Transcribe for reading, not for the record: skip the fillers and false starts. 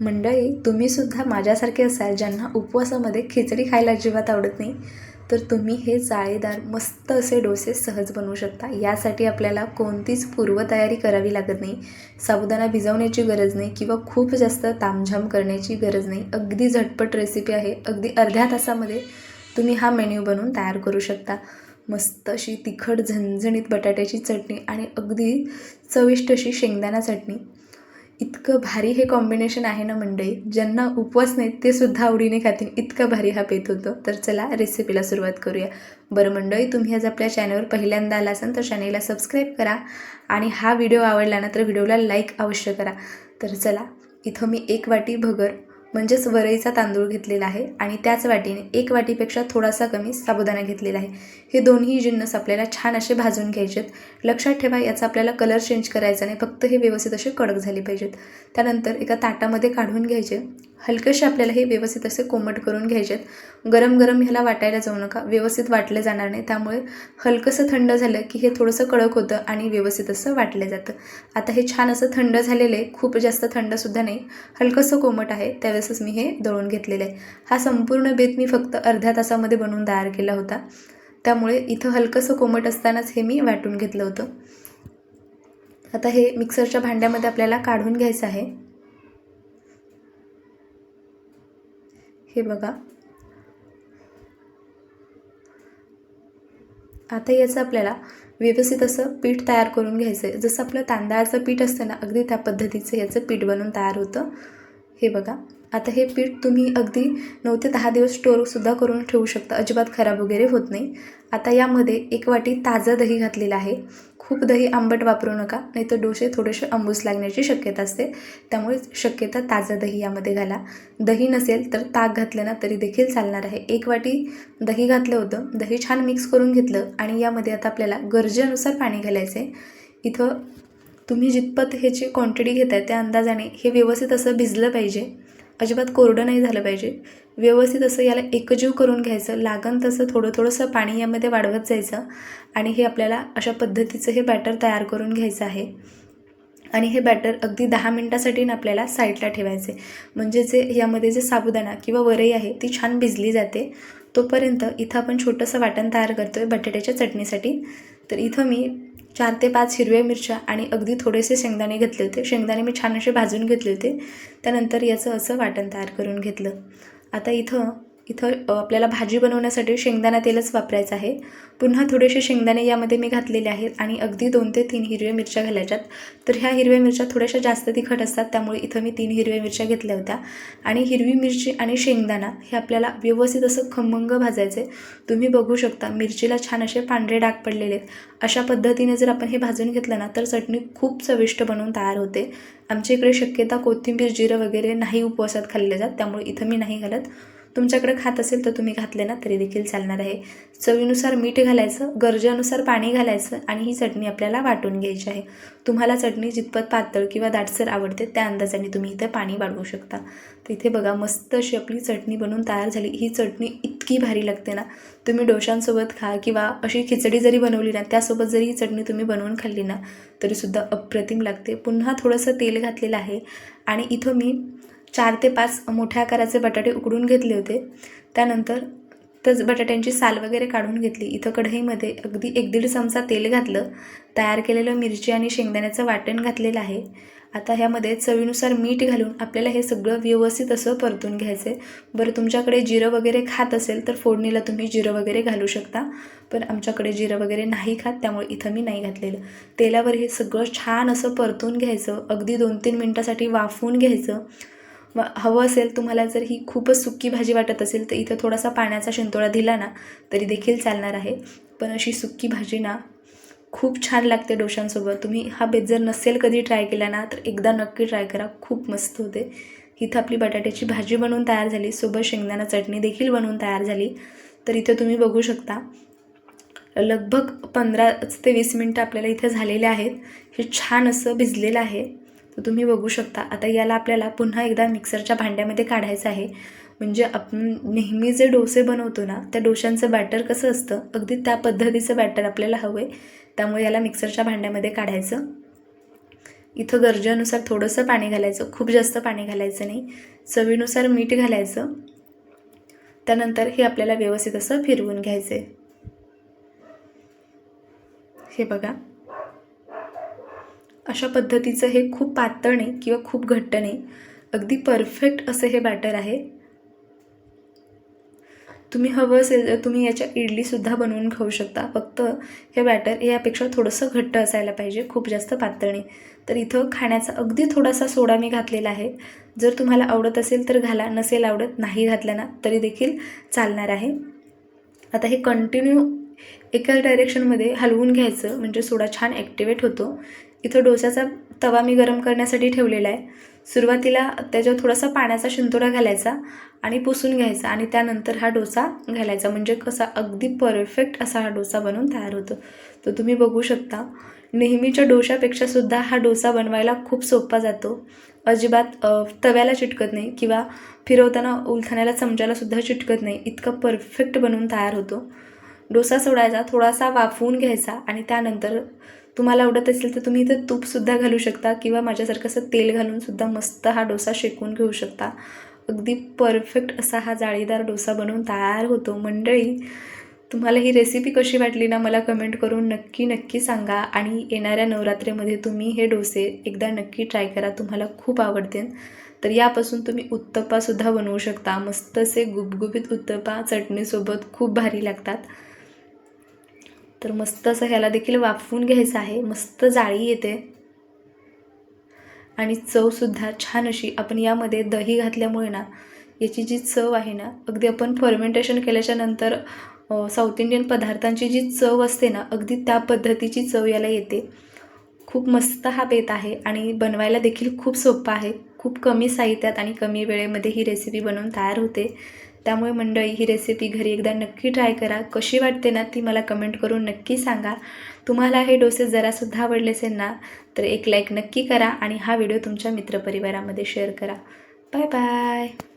मंडळी, तुम्हीसुद्धा माझ्यासारखे असाल ज्यांना उपवासामध्ये खिचडी खायला अजिबात आवडत नाही, तर तुम्ही हे जाळीदार मस्त असे डोसे सहज बनवू शकता। यासाठी आपल्याला कोणतीच पूर्वतयारी करावी लागत नाही, साबुदाणा भिजवण्याची गरज नाही किंवा खूप जास्त तामझाम करण्याची गरज नाही। अगदी झटपट रेसिपी आहे। अगदी अर्ध्या तासामध्ये तुम्ही हा मेन्यू बनवून तयार करू शकता। मस्त अशी तिखट झणझणीत बटाट्याची चटणी आणि अगदी चविष्ट अशी शेंगदाणा चटणी। इतकं भारी हे कॉम्बिनेशन आहे ना मंडळी, ज्यांना उपवास नाहीत ते सुद्धा आवडीने खातील, इतकं भारी हा बेत होतो। तर चला रेसिपीला सुरुवात करूया। बरं मंडळी, तुम्ही आज आपल्या चॅनलवर पहिल्यांदा आला असाल तर चॅनलला सबस्क्राईब करा आणि हा व्हिडिओ आवडला ना तर व्हिडिओला लाईक अवश्य करा। तर चला, इथं मी 1 वाटी भगर म्हणजेच वरईचा तांदूळ घेतलेला आहे आणि त्याच वाटीने 1 वाटीपेक्षा थोडासा कमी साबुदाणा घेतलेला आहे। हे दोन्ही जिन्नस आपल्याला छान असे भाजून घ्यायचेत। लक्षात ठेवा, याचा आपल्याला कलर चेंज करायचा नाही, फक्त हे व्यवस्थित असे कडक झाले पाहिजेत। त्यानंतर एका ताटामध्ये काढून घ्यायचे। हलकेसे आपल्याला हे व्यवस्थित असे कोमट करून घ्यायचेत। गरम गरम ह्याला वाटायला जाऊ नका, व्यवस्थित वाटले जाणार नाही, त्यामुळे हलकंसं थंड झालं की हे थोडंसं कडक होतं आणि व्यवस्थित असं वाटलं जातं। आता हे छान असं थंड झालेलं आहे, खूप जास्त थंडसुद्धा नाही, हलकंसं कोमट आहे, त्यावेळेसच मी हे दळून घेतलेलं आहे। हा संपूर्ण बेत मी फक्त अर्ध्या तासामध्ये बनवून तयार केला होता, त्यामुळे इथं हलकंसं कोमट असतानाच हे मी वाटून घेतलं होतं। आता हे मिक्सरच्या भांड्यामध्ये आपल्याला काढून घ्यायचं आहे। हे बघा, आता याचं आपल्याला व्यवस्थित असं पीठ तयार करून घ्यायचं आहे। जसं आपलं तांदळाचं पीठ असतं ना, अगदी त्या पद्धतीचं याचं पीठ बनवून तयार होतं। हे बघा, आता हे पीठ तुम्ही अगदी 9 ते 10 दिवस स्टोरसुद्धा करून ठेवू शकता, अजिबात खराब वगैरे होत नाही। आता यामध्ये 1 वाटी ताजं दही घातलेलं आहे। खूप दही आंबट वापरू नका, नाहीतर डोसे थोडेसे आंबूस लागण्याची शक्यता असते, त्यामुळे शक्यता ताजं दही यामध्ये घाला। दही नसेल तर ताक घातलं ना तरी देखील चालणार आहे। 1 वाटी दही घातलं होतं, दही छान मिक्स करून घेतलं आणि यामध्ये आता आपल्याला गरजेनुसार पाणी घालायचं आहे। इथं तुम्ही जितपत ह्याची क्वांटिटी घेताय त्या अंदाजाने हे व्यवस्थित असं भिजलं पाहिजे, अजिबात कोरडं नाही झालं पाहिजे। व्यवस्थित असं याला एकजीव करून घ्यायचं, लागन तसं थोडं थोडंसं पाणी यामध्ये वाढवत जायचं आणि हे आपल्याला अशा पद्धतीचं हे बॅटर तयार करून घ्यायचं आहे। आणि हे बॅटर अगदी 10 मिनिटासाठी आपल्याला साईडला ठेवायचे, म्हणजे जे यामध्ये जे साबुदाणा किंवा वरई आहे ती छान भिजली जाते। तोपर्यंत इथं आपण छोटंसं वाटण तयार करतो आहे बटाट्याच्या चटणीसाठी। तर इथं मी 4 ते 5 हिरव्या मिरच्या आणि अगदी थोडेसे शेंगदाणे घेतले होते। शेंगदाणे मी छान असे भाजून घेतले होते, त्यानंतर याचं असं वाटण तयार करून घेतलं। आता इथं आपल्याला भाजी बनवण्यासाठी शेंगदाणा तेलच वापरायचं आहे। पुन्हा थोडेसे शेंगदाणे यामध्ये मी घातलेले आहेत आणि अगदी 2 ते 3 हिरव्या मिरच्या घालायच्यात। तर ह्या हिरव्या मिरच्या थोड्याशा जास्त तिखट असतात, त्यामुळे इथं मी 3 हिरव्या मिरच्या घेतल्या होत्या। आणि हिरवी मिरची आणि शेंगदाणा हे आपल्याला व्यवस्थित असं खमंग भाजायचं आहे। तुम्ही बघू शकता मिरचीला छान असे पांढरे डाग पडलेले आहेत। अशा पद्धतीने जर आपण हे भाजून घेतलं ना तर चटणी खूप चविष्ट बनवून तयार होते। आमच्या इकडे शक्यता कोथिंबीर जिरं वगैरे नाही उपवासात खाल्ले जात, त्यामुळे इथं मी नाही घालत। तुमच्याकडे खात असेल तर तुम्ही घातले ना तरी देखील चालणार आहे। चवीनुसार मीठ घालायचं, गरजेनुसार पाणी घालायचं आणि ही चटणी आपल्याला वाटून घ्यायची आहे। तुम्हाला चटणी जितपत पातळ किंवा दाटसर आवडते त्या अंदाजाने तुम्ही इथे पाणी वाढवू शकता। तर इथे बघा, मस्त अशी आपली चटणी बनवून तयार झाली। ही चटणी इतकी भारी लागते ना, तुम्ही डोशांसोबत खा किंवा अशी खिचडी जरी बनवली ना त्यासोबत जरी ही चटणी तुम्ही बनवून खाल्ली ना तरीसुद्धा अप्रतिम लागते। पुन्हा थोडंसं तेल घातलेलं आहे आणि इथं मी 4 ते 5 मोठ्या आकाराचे बटाटे उकडून घेतले होते। त्यानंतर बटाट्यांची साल वगैरे काढून घेतली। इथं कढईमध्ये अगदी 1-1.5 चमचा तेल घातलं, तयार केलेलं मिरची आणि शेंगदाण्याचं वाटण घातलेलं आहे। आता ह्यामध्ये चवीनुसार मीठ घालून आपल्याला हे सगळं व्यवस्थित असं परतून घ्यायचं आहे। बरं, तुमच्याकडे जिरं वगैरे खात असेल तर फोडणीला तुम्ही जिरं वगैरे घालू शकता, पण आमच्याकडे जिरं वगैरे नाही खात, त्यामुळे इथं मी नाही घातलेलं। तेलावर हे सगळं छान असं परतून घ्यायचं, अगदी 2-3 मिनटासाठी वाफवून घ्यायचं। हवं असेल तुम्हाला जर ही खूपच सुकी भाजी वाटत असेल तर इथं थोडासा पाण्याचा शिंतोडा दिला ना तरी देखील चालणार आहे, पण अशी सुकी भाजी ना खूप छान लागते डोशांसोबत। तुम्ही हा बेत जर नसेल कधी ट्राय केला ना तर एकदा नक्की ट्राय करा, खूप मस्त होते। इथं आपली बटाट्याची भाजी बनवून तयार झाली, सोबत शेंगदाणा चटणी देखील बनवून तयार झाली। तर इथे तुम्ही बघू शकता लगभग 15 ते 20 मिनटं आपल्याला इथे झालेले आहेत। हे छान असं भिजलेलं आहे, तर तुम्ही बघू शकता। आता याला आपल्याला पुन्हा एकदा मिक्सरच्या भांड्यामध्ये काढायचं आहे, म्हणजे आपण नेहमी जे डोसे बनवतो ना त्या डोशांचं बॅटर कसं असतं अगदी त्या पद्धतीचं बॅटर आपल्याला हवं आहे, त्यामुळे याला मिक्सरच्या भांड्यामध्ये काढायचं। इथं गरजेनुसार थोडंसं पाणी घालायचं, खूप जास्त पाणी घालायचं नाही. चवीनुसार मीठ घालायचं. त्यानंतर हे आपल्याला व्यवस्थित असं फिरवून घ्यायचं आहे. हे बघा, अशा पद्धतीचं हे खूप पातळ नाही किंवा खूप घट्ट नाही, अगदी परफेक्ट असं हे बॅटर आहे. तुम्ही हवं असेल तर तुम्ही याच्या इडलीसुद्धा बनवून खाऊ शकता. फक्त हे बॅटर यापेक्षा थोडंसं घट्ट असायला पाहिजे, खूप जास्त पातळ नाही. तर इथं खाण्याचा अगदी थोडासा सोडा मी घातलेला आहे. जर तुम्हाला आवडत असेल तर घाला, नसेल आवडत नाही घातला ना तरी देखील चालणार आहे. आता हे कंटिन्यू एकाच डायरेक्शनमध्ये हलवून घ्यायचं, म्हणजे सोडा छान ॲक्टिवेट होतो. इथं डोसाचा तवा मी गरम करण्यासाठी ठेवलेला आहे. सुरुवातीला त्याच्यावर थोडासा पाण्याचा शिंतोडा घालायचा आणि पुसून घ्यायचा आणि त्यानंतर हा डोसा घालायचा, म्हणजे कसा अगदी परफेक्ट असा हा डोसा बनवून तयार होतो. तर तुम्ही बघू शकता, नेहमीच्या डोशापेक्षासुद्धा हा डोसा बनवायला खूप सोपा जातो. अजिबात तव्याला चिटकत नाही किंवा फिरवताना उलथण्याला चमच्यालासुद्धा चिटकत नाही, इतका परफेक्ट बनवून तयार होतो. डोसा सोडायचा, थोडासा वाफवून घ्यायचा आणि त्यानंतर तुम्हाला आवडत असेल तर तुम्ही इथं तूपसुद्धा घालू शकता किंवा माझ्यासारखं असं तेल घालूनसुद्धा मस्त हा डोसा शेकून घेऊ शकता. अगदी परफेक्ट असा हा जाळीदार डोसा बनवून तयार होतो. मंडळी, तुम्हाला ही रेसिपी कशी वाटली ना मला कमेंट करून नक्की सांगा आणि येणाऱ्या नवरात्रीमध्ये तुम्ही हे डोसे एकदा नक्की ट्राय करा, तुम्हाला खूप आवडतील. तर यापासून तुम्ही उत्तप्पासुद्धा बनवू शकता. मस्त असे गुबगुबीत उत्तप्पा चटणीसोबत खूप भारी लागतात. तर मस्त असं ह्याला देखील वाफवून घ्यायचं आहे, मस्त जाळी येते आणि चवसुद्धा छान अशी. आपण यामध्ये दही घातल्यामुळे ना याची जी चव आहे ना, अगदी आपण फर्मेंटेशन केल्याच्या नंतर साऊथ इंडियन पदार्थांची जी चव असते ना, अगदी त्या पद्धतीची चव याला येते. खूप मस्त हा बेत आहे आणि बनवायला देखील खूप सोपा आहे. खूप कमी साहित्यात आणि कमी वेळेमध्ये ही रेसिपी बनवून तयार होते. त्यामुळे मंडळी, ही रेसिपी घरी एकदा नक्की ट्राय करा. कशी वाटते ना ती मला कमेंट करून नक्की सांगा. तुम्हाला हे डोसे जरासुद्धा आवडले असेल ना तर एक लाईक नक्की करा आणि हा व्हिडिओ तुमच्या मित्रपरिवारामध्ये शेअर करा. Bye bye.